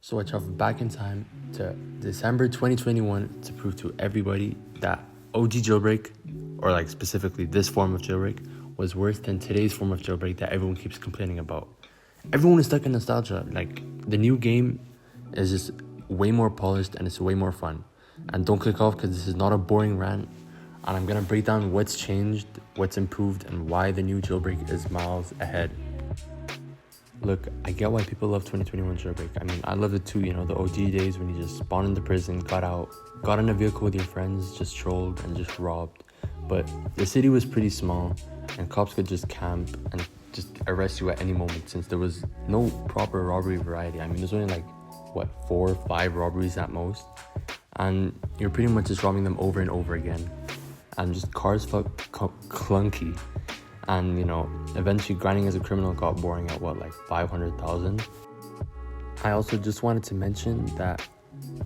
So I traveled back in time to December 2021 to prove to everybody that OG jailbreak, or like specifically this form of jailbreak, was worse than today's form of jailbreak that everyone keeps complaining about. Everyone is stuck in nostalgia. Like, the new game is just way more polished and it's way more fun. And don't click off because this is not a boring rant. And I'm gonna break down what's changed, what's improved, and why the new jailbreak is miles ahead. Look, I get why people love 2021 jailbreak. I mean, I loved it too, the OG days when you just spawned into prison, got out, got in a vehicle with your friends, just trolled and just robbed. But the city was pretty small and cops could just camp and just arrest you at any moment since there was no proper robbery variety. I mean, there's only 4 or 5 robberies at most. And you're pretty much just robbing them over and over again. And just cars felt clunky. And eventually grinding as a criminal got boring at 500,000. I also just wanted to mention that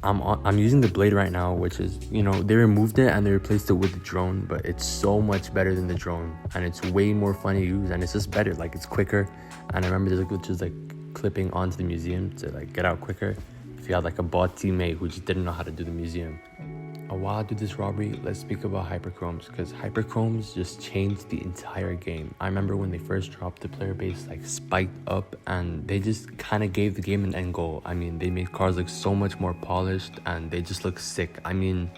I'm using the blade right now, which is they removed it and they replaced it with the drone, but it's so much better than the drone and it's way more fun to use and it's just better. It's quicker. And I remember there's glitches clipping onto the museum to get out quicker if you had a bot teammate who just didn't know how to do the museum. While I do this robbery, let's speak about Hyperchromes, because Hyperchromes just changed the entire game. I remember when they first dropped, the player base spiked up and they just kind of gave the game an end goal. I mean, they made cars look so much more polished and they just look sick. I mean,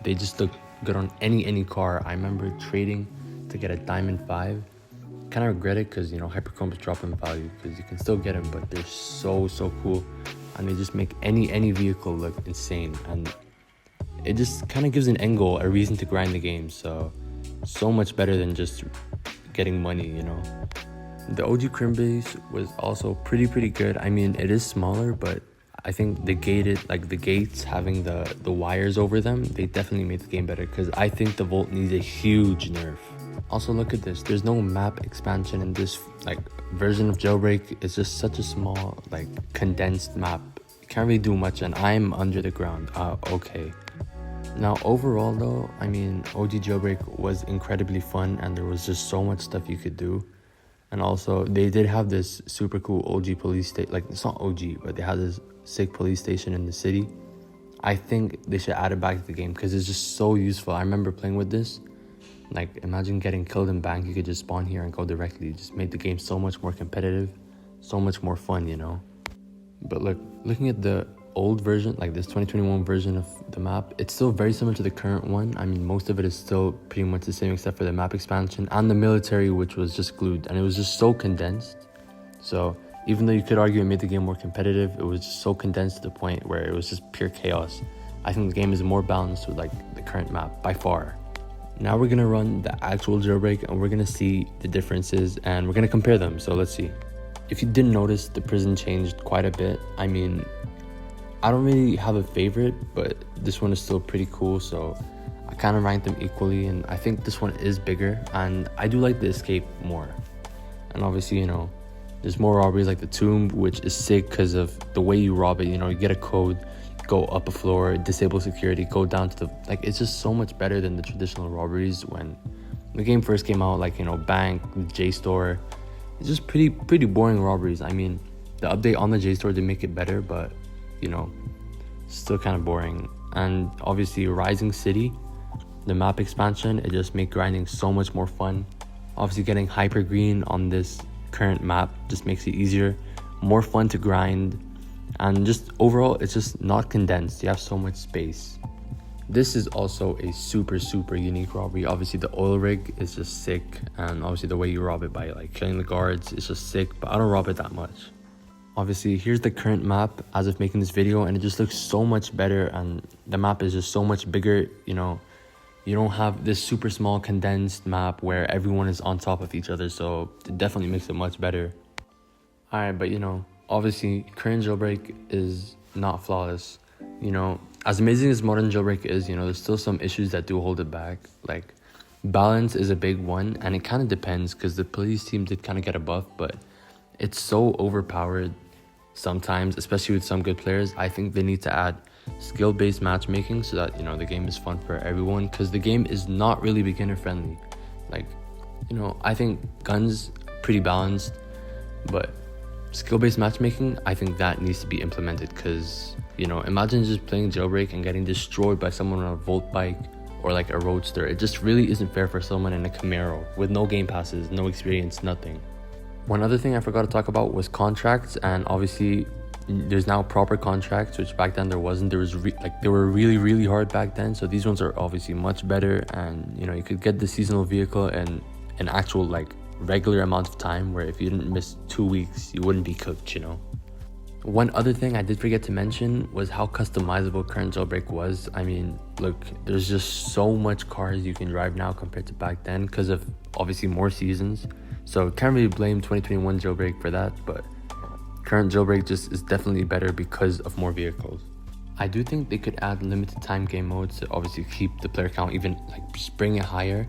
they just look good on any car. I remember trading to get a Diamond 5. Kind of regret it because Hyperchromes drop in value because you can still get them, but they're so cool and they just make any vehicle look insane. And it just kind of gives an end goal, a reason to grind the game. So much better than just getting money, The OG crim base was also pretty good. I mean, it is smaller, but I think the gates having the wires over them, they definitely made the game better because I think the Volt needs a huge nerf. Also, look at this. There's no map expansion in this version of jailbreak. It's just such a small condensed map. You can't really do much, and I'm under the ground. Okay. Now, overall though, I mean, OG jailbreak was incredibly fun and there was just so much stuff you could do. And also, they did have this super cool OG police station. It's not OG, but they had this sick police station in the city. I think they should add it back to the game because it's just so useful. I remember playing with this. Imagine getting killed in bank, you could just spawn here and go directly. It just made the game so much more competitive, so much more fun, But looking at the old version, this 2021 version of the map, it's still very similar to the current one. I mean, most of it is still pretty much the same except for the map expansion and the military, which was just glued, and it was just so condensed. So even though you could argue it made the game more competitive, it was just so condensed to the point where it was just pure chaos. I think the game is more balanced with the current map by far. Now we're gonna run the actual jailbreak and we're gonna see the differences and we're gonna compare them. So let's see. If you didn't notice, the prison changed quite a bit. I mean, I don't really have a favorite, but this one is still pretty cool, so I kind of ranked them equally, and I think this one is bigger, and I do like the escape more. And obviously, there's more robberies like the tomb, which is sick because of the way you rob it. You get a code, go up a floor, disable security, go down to the... it's just so much better than the traditional robberies when the game first came out, bank, J-store. It's just pretty boring robberies. I mean, the update on the J-store did make it better, but still kind of boring. And obviously Rising City, the map expansion, it just made grinding so much more fun. Obviously getting hyper green on this current map just makes it easier, more fun to grind, and just overall it's just not condensed. You have so much space. This is also a super unique robbery. Obviously the oil rig is just sick, and obviously the way you rob it by killing the guards is just sick, but I don't rob it that much. Obviously, here's the current map as of making this video, and it just looks so much better, and the map is just so much bigger. You don't have this super small condensed map where everyone is on top of each other, so it definitely makes it much better. Alright, but obviously current jailbreak is not flawless. As amazing as modern jailbreak is, there's still some issues that do hold it back. Balance is a big one, and it kind of depends because the police team did kind of get a buff, but it's so overpowered sometimes, especially with some good players. I think they need to add skill-based matchmaking so that the game is fun for everyone, because the game is not really beginner friendly. I think guns pretty balanced, but Skill-based matchmaking, I think that needs to be implemented because, you know, imagine just playing Jailbreak and getting destroyed by someone on a Volt bike or like a Roadster. It just really isn't fair for someone in a Camaro with no game passes, no experience, nothing. One other thing I forgot to talk about was contracts, and obviously there's now proper contracts, which back then there wasn't. They were really hard back then, so these ones are obviously much better, and you know, you could get the seasonal vehicle in an actual like regular amount of time, where if you didn't miss 2 weeks you wouldn't be cooked, you know. One other thing I did forget to mention was how customizable current Jailbreak was. I mean, look, there's just so much cars you can drive now compared to back then because of obviously more seasons, so can't really blame 2021 Jailbreak for that, but current Jailbreak just is definitely better because of more vehicles. I do think they could add limited time game modes to obviously keep the player count, even like just bring it higher,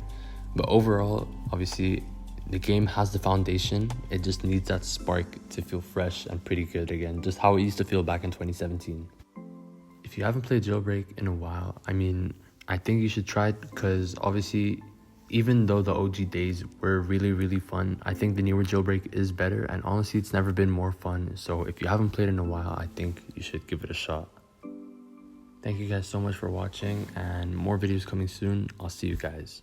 but overall obviously the game has the foundation. It just needs that spark to feel fresh and pretty good again, just how it used to feel back in 2017. If you haven't played Jailbreak in a while, I mean, I think you should try it because obviously even though the OG days were really fun, I think the newer Jailbreak is better, and honestly it's never been more fun. So if you haven't played in a while, I think you should give it a shot. Thank you guys so much for watching, and more videos coming soon. I'll see you guys.